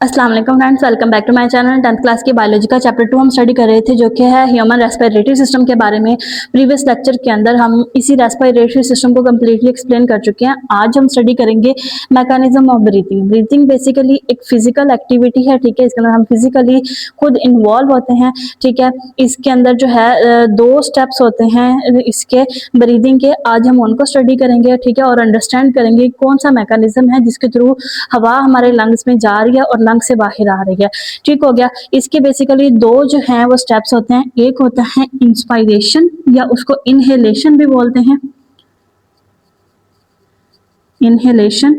अस्सलाम वालेकुम friends, welcome back to my channel. 10th class की बायोलॉजी का चैप्टर 2 हम स्टडी कर रहे थे, जो कि है ह्यूमन रेस्पिरेटरी सिस्टम के बारे में। प्रीवियस लेक्चर के अंदर हम इसी रेस्पिरेटरी सिस्टम को कम्प्लीटली एक्सप्लेन कर चुके हैं। आज हम स्टडी करेंगे mechanism of breathing. Breathing basically एक फिजिकल एक्टिविटी है, ठीक है। इसके अंदर हम फिजिकली खुद इन्वॉल्व होते हैं, ठीक है। इसके अंदर जो है दो स्टेप्स होते हैं इसके ब्रीदिंग के। आज हम उनको स्टडी करेंगे, ठीक है, और अंडरस्टैंड करेंगे कौन सा मैकेनिज्म है जिसके थ्रू हवा हमारे लंग्स में जा रही है और लंग से बाहर आ रही है। ठीक हो गया। इसके बेसिकली दो जो हैं वो स्टेप्स होते हैं। एक होता है इंस्पायरेशन, या उसको इनहेलेशन भी बोलते हैं, इनहेलेशन,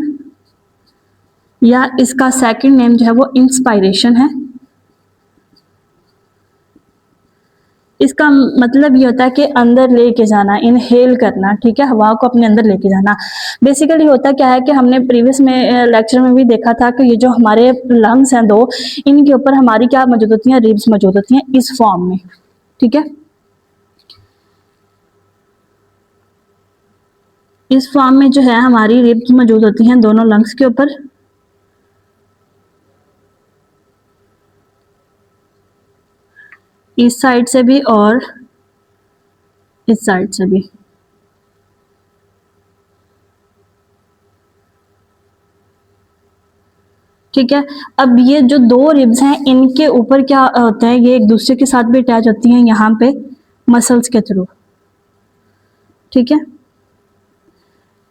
या इसका सेकंड नेम जो है वो इंस्पायरेशन है। इसका मतलब ये होता है कि अंदर लेके जाना, इनहेल करना, ठीक है, हवा को अपने अंदर लेके जाना। बेसिकली होता क्या है कि हमने प्रीवियस में लेक्चर में भी देखा था कि ये जो हमारे लंग्स हैं दो, इनके ऊपर हमारी क्या मौजूद होती हैं, रिब्स मौजूद होती हैं इस फॉर्म में, ठीक है। इस फॉर्म में जो है हमारी रिब्स मौजूद होती हैं दोनों लंग्स के ऊपर। इस साइड से भी और इस साइड से भी, ठीक है। अब ये जो दो रिब्स हैं इनके ऊपर क्या होता है, ये एक दूसरे के साथ भी अटैच होती हैं यहाँ पे मसल्स के थ्रू, ठीक है।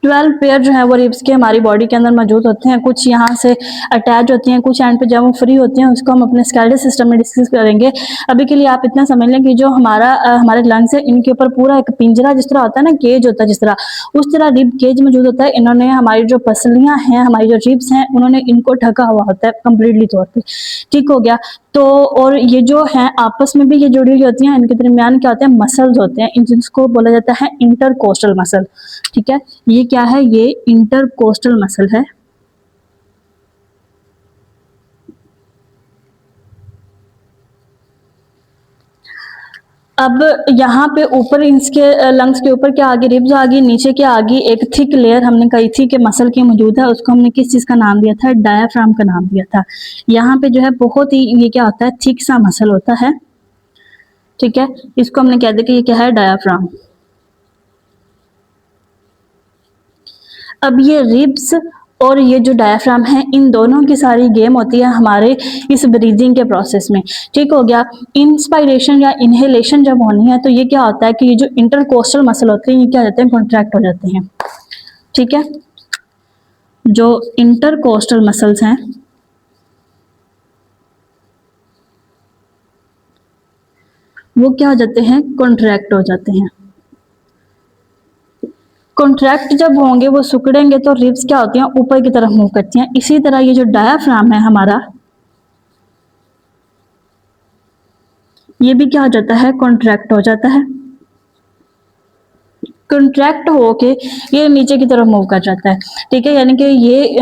12 पेयर जो है वो रिब्स के हमारी बॉडी के अंदर मौजूद होते हैं। कुछ यहाँ से अटैच होती हैं, कुछ एंड पे जब वो फ्री होती हैं उसको हम अपने स्केलेटल सिस्टम में डिस्कस करेंगे। अभी के लिए आप इतना समझ लें कि जो हमारे लंग्स है इनके ऊपर पूरा एक पिंजरा जिस तरह होता है ना, केज होता है जिस तरह, उस तरह रिब केज मौजूद होता है। इन्होंने हमारी जो पसलियां हैं, हमारी जो रिब्स हैं, उन्होंने इनको ढका हुआ होता है कम्प्लीटली तौर पर, ठीक हो गया। तो और ये जो है आपस में भी ये जुड़ी हुई होती हैं। इनके दरमियान क्या होते हैं, मसल्स होते हैं, इन जिसको बोला जाता है इंटरकोस्टल मसल, ठीक है। ये क्या है, ये इंटरकोस्टल मसल है। अब यहाँ पे ऊपर इसके लंग्स के ऊपर क्या आ गई, रिब्स आ गई, नीचे क्या आ गई, एक थिक लेयर हमने कही थी कि मसल की मौजूद है, उसको हमने किस चीज का नाम दिया था, डायाफ्राम का नाम दिया था। यहाँ पे जो है बहुत ही ये क्या होता है, थिक सा मसल होता है, ठीक है। इसको हमने कह दिया कि ये क्या है, डायाफ्राम। अब ये रिब्स और ये जो डायफ्राम है, इन दोनों की सारी गेम होती है हमारे इस ब्रीदिंग के प्रोसेस में, ठीक हो गया। इंस्पायरेशन या इनहेलेशन जब होनी है तो ये क्या होता है कि ये जो इंटरकोस्टल मसल होते हैं ये क्या होते हैं, कॉन्ट्रैक्ट हो जाते हैं, ठीक है। जो इंटरकोस्टल मसल्स हैं वो क्या हो जाते हैं, कॉन्ट्रैक्ट हो जाते हैं। कॉन्ट्रैक्ट जब होंगे वो सिकुड़ेंगे तो रिब्स क्या होती हैं, ऊपर की तरफ मूव करती हैं। इसी तरह ये जो डायाफ्राम है हमारा, ये भी क्या हो जाता है, कॉन्ट्रैक्ट हो जाता है। कंट्रैक्ट होके ये नीचे की तरफ मूव कर जाता है, ठीक है। यानी कि ये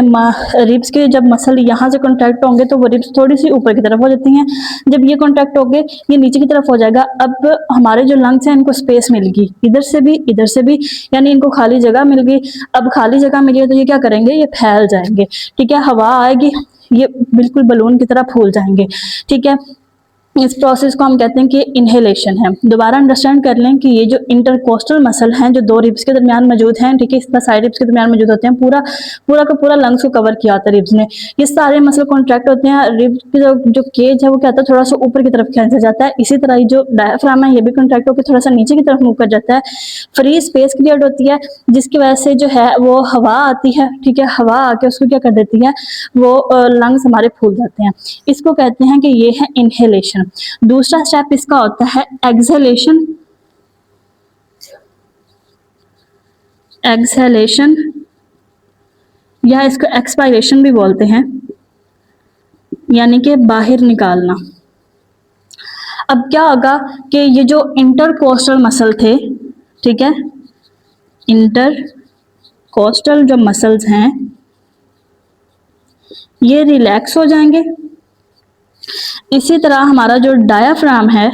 रिब्स के जब मसल यहाँ से कॉन्ट्रैक्ट होंगे तो वो रिब्स थोड़ी सी ऊपर की तरफ हो जाती हैं। जब ये कॉन्ट्रैक्ट होंगे ये नीचे की तरफ हो जाएगा। अब हमारे जो लंग्स हैं इनको स्पेस मिल गई, इधर से भी इधर से भी, यानी इनको खाली जगह मिल गई। अब खाली जगह मिली है तो ये क्या करेंगे, ये फैल जाएंगे, ठीक है। हवा आएगी, ये बिल्कुल बलून की तरह फूल जाएंगे, ठीक है। इस प्रोसेस को हम कहते हैं कि इनहेलेशन है। दोबारा अंडरस्टैंड कर लें कि ये जो इंटरकोस्टल मसल हैं जो दो रिब्स के दरमियान मौजूद हैं, ठीक है, इस तरह साइड रिब्स के दरमियान मौजूद होते हैं, पूरा पूरा का पूरा लंग्स को कवर किया होता है रिब्स ने। ये सारे मसल कॉन्ट्रैक्ट होते हैं। रिब्स की जो केज है वो क्या होता है, थोड़ा सा ऊपर की तरफ खींचा जाता है। इसी तरह जो डायफ्राम है ये भी कॉन्ट्रैक्ट होकर थोड़ा सा नीचे की तरफ मूव कर जाता है। फ्री स्पेस क्रिएट होती है जिसकी वजह से जो है वो हवा आती है, ठीक है। हवा आके उसको क्या कर देती है, वो लंग्स हमारे फूल जाते हैं। इसको कहते हैं कि ये है इनहेलेशन। दूसरा स्टेप इसका होता है एक्सहेलेशन, एक्सहेलेशन या इसको एक्सपायरेशन भी बोलते हैं, यानी कि बाहर निकालना। अब क्या होगा कि ये जो इंटरकोस्टल मसल थे, ठीक है, इंटरकोस्टल जो मसल्स हैं ये रिलैक्स हो जाएंगे। इसी तरह हमारा जो डायाफ्राम है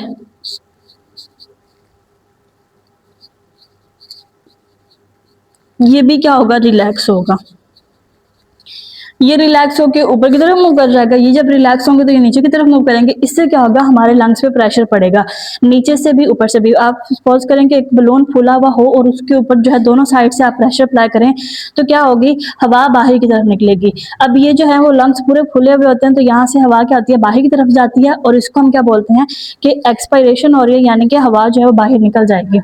ये भी क्या होगा, रिलैक्स होगा। ये रिलैक्स होकर ऊपर की तरफ मूव कर जाएगा, ये जब रिलैक्स होंगे तो ये नीचे की तरफ मूव करेंगे। इससे क्या होगा, हमारे लंग्स पे प्रेशर पड़ेगा, नीचे से भी ऊपर से भी। आप सपोज करें कि एक बलून फूला हुआ हो और उसके ऊपर जो है दोनों साइड से आप प्रेशर अप्लाई करें, तो क्या होगी, हवा बाहर की तरफ निकलेगी। अब ये जो है वो लंग्स पूरे फूले हुए होते हैं, तो यहाँ से हवा क्या होती है, बाहर की तरफ जाती है, और इसको हम क्या बोलते हैं कि एक्सपायरेशन हो रही है, यानी कि हवा जो है वो बाहर निकल जाएगी।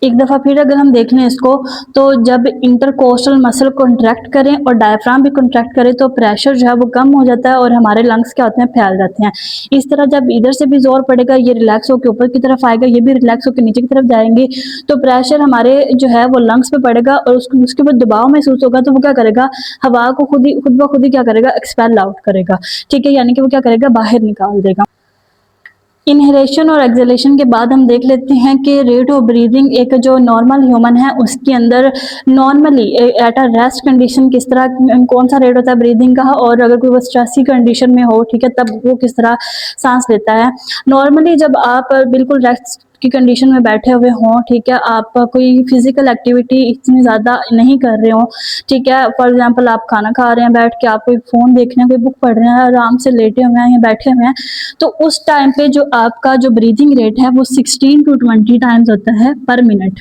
एक दफा फिर अगर हम देख लें इसको, तो जब इंटरकोस्टल मसल कॉन्ट्रैक्ट करें और डायफ्राम भी कॉन्ट्रैक्ट करें तो प्रेशर जो है वो कम हो जाता है और हमारे लंग्स क्या होते हैं, फैल जाते हैं। इस तरह जब इधर से भी जोर पड़ेगा, ये रिलैक्स होकर ऊपर की तरफ आएगा, ये भी रिलैक्स होकर नीचे की तरफ जाएंगे, तो प्रेशर हमारे जो है वो लंग्स पे पड़ेगा और उसके ऊपर दबाव महसूस होगा, तो वो क्या करेगा, हवा को खुद ब खुद ही क्या करेगा, एक्सपेल आउट करेगा। ठीक है, यानी कि वो क्या करेगा, बाहर निकाल देगा। इनहेलेशन और एक्सहेलेशन के बाद हम देख लेते हैं कि रेट ऑफ ब्रीदिंग एक जो नॉर्मल ह्यूमन है उसके अंदर normally at a rest condition किस तरह, कौन सा रेट होता है ब्रीदिंग का, और अगर कोई वो स्ट्रेसी कंडीशन में हो, ठीक है, तब वो किस तरह सांस लेता है। नॉर्मली जब आप बिल्कुल रेस्ट की कंडीशन में बैठे हुए हों, ठीक है, आप कोई फिजिकल एक्टिविटी इतनी ज़्यादा नहीं कर रहे हो, ठीक है, फॉर एग्जांपल आप खाना खा रहे हैं बैठ के, आप कोई फ़ोन देख रहे हैं, कोई बुक पढ़ रहे हैं, आराम से लेटे हुए हैं या बैठे हुए हैं, तो उस टाइम पे जो आपका जो ब्रीदिंग रेट है वो 16 to 20 टाइम्स होता है पर मिनट।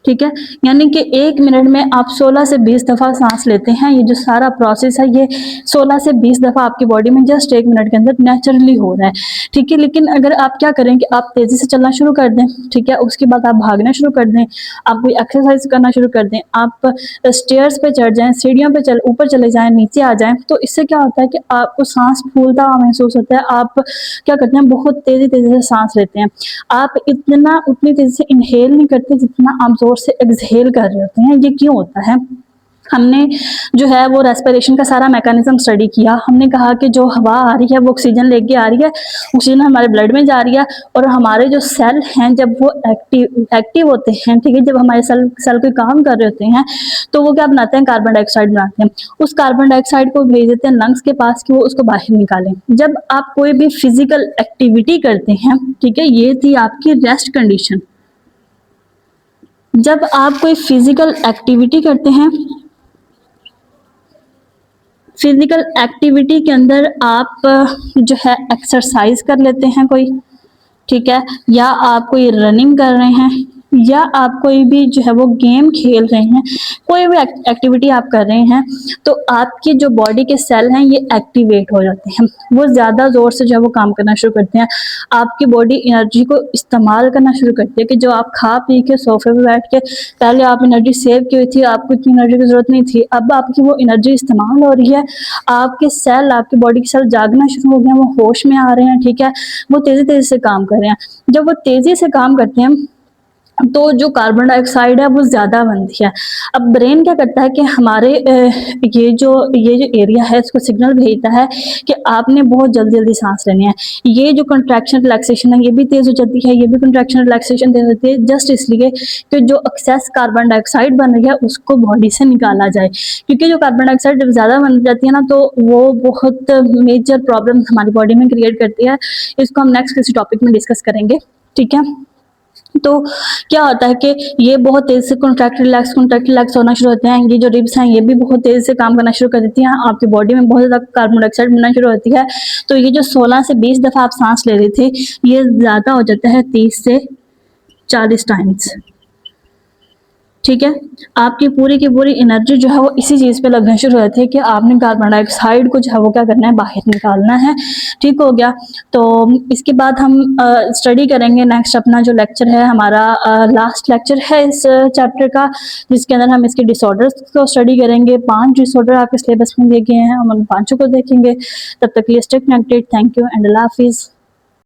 ठीक है, यानी कि 1 मिनट में आप 16 से 20 दफ़ा सांस लेते हैं। ये जो सारा प्रोसेस है ये 16 से 20 दफ़ा आपकी बॉडी में जस्ट 1 मिनट के अंदर नेचुरली हो रहा है। ठीक है, लेकिन अगर आप क्या करें कि आप तेज़ी से चलना शुरू कर दें, ठीक है, उसके बाद आप भागना शुरू कर दें, आप कोई एक्सरसाइज करना शुरू कर दें, आप स्टेयर्स पे चढ़ जाएं, सीढ़ियों पे ऊपर चले जाएं, नीचे आ जाएं, तो इससे क्या होता है कि आपको सांस फूलता हुआ महसूस होता है। आप क्या करते हैं, बहुत तेज़ी तेज़ी से सांस लेते हैं। आप उतनी तेज़ी से इनहेल नहीं करते जितना आप जोर से एक्सहेल कर रहे होते हैं। ये क्यों होता है, हमने जो है वो रेस्पिरेशन का सारा मैकेनिज्म स्टडी किया। हमने कहा कि जो हवा आ रही है वो ऑक्सीजन लेके आ रही है, ऑक्सीजन हमारे ब्लड में जा रही है, और हमारे जो सेल हैं जब वो एक्टिव होते हैं, ठीक है, जब हमारे सेल कोई काम कर रहे होते हैं तो वो क्या बनाते हैं, कार्बन डाइऑक्साइड बनाते हैं। उस कार्बन डाइऑक्साइड को भेज देते हैं लंग्स के पास कि वो उसको बाहर निकालें। जब आप कोई भी फिजिकल एक्टिविटी करते हैं, ठीक है, ये थी आपकी रेस्ट कंडीशन। जब आप कोई फिजिकल एक्टिविटी करते हैं, फिजिकल एक्टिविटी के अंदर आप जो है एक्सरसाइज कर लेते हैं कोई, ठीक है, या आप कोई रनिंग कर रहे हैं, या आप कोई भी जो है वो गेम खेल रहे हैं, कोई भी एक्टिविटी आप कर रहे हैं, तो आपकी जो बॉडी के सेल हैं ये एक्टिवेट हो जाते हैं, वो ज़्यादा ज़ोर से जो है वो काम करना शुरू करते हैं। आपकी बॉडी एनर्जी को इस्तेमाल करना शुरू करती है कि जो आप खा पी के सोफे पे बैठ के पहले आप एनर्जी सेव की हुई थी, आपको इतनी एनर्जी की ज़रूरत नहीं थी, अब आपकी वो एनर्जी इस्तेमाल हो रही है। आपके सेल, आपकी बॉडी के सेल जागना शुरू हो गए हैं, वो होश में आ रहे हैं, ठीक है, वो तेज़ी तेज़ी से काम कर रहे हैं। जब वो तेज़ी से काम करते हैं तो जो कार्बन डाइऑक्साइड है वो ज़्यादा बनती है। अब ब्रेन क्या करता है कि हमारे ये जो एरिया है इसको सिग्नल भेजता है कि आपने बहुत जल्दी जल्दी सांस लेनी है। ये जो कंट्रैक्शन रिलैक्सेशन है ये भी तेज़ हो जाती है, ये भी कंट्रैक्शन रिलैक्सेशन तेज़ होती है, जस्ट इसलिए कि जो एक्सेस कार्बन डाइऑक्साइड बन रही है उसको बॉडी से निकाला जाए। क्योंकि जो कार्बन डाइऑक्साइड जब ज़्यादा बन जाती है ना तो वो बहुत मेजर प्रॉब्लम हमारी बॉडी में क्रिएट करती है। इसको हम नेक्स्ट किसी टॉपिक में डिस्कस करेंगे, ठीक है। तो क्या होता है कि ये बहुत तेज से कॉन्ट्रैक्ट रिलैक्स होना शुरू होते हैं। ये जो रिब्स हैं ये भी बहुत तेज से काम करना शुरू कर देती हैं, आपकी बॉडी में बहुत ज़्यादा कार्बन डाइऑक्साइड बनना शुरू होती है। तो ये जो 16 से 20 दफ़ा आप सांस ले रहे थे ये ज़्यादा हो जाता है 30 से 40 टाइम्स, ठीक है। आपकी पूरी की पूरी एनर्जी जो है वो इसी चीज़ पे लगना शुरू हो जाती है कि आपने कार्बन डाइऑक्साइड को जो है वो क्या करना है, बाहर निकालना है। ठीक हो गया, तो इसके बाद हम स्टडी करेंगे नेक्स्ट अपना जो लेक्चर है हमारा लास्ट लेक्चर है इस चैप्टर का, जिसके अंदर हम इसके डिसऑर्डर्स को स्टडी करेंगे। 5 डिसऑर्डर आपके सिलेबस में दिए गए हैं, हम उन 5 को देखेंगे। तब तक के लिए stay connected. Thank you and अल्लाह हाफिज़।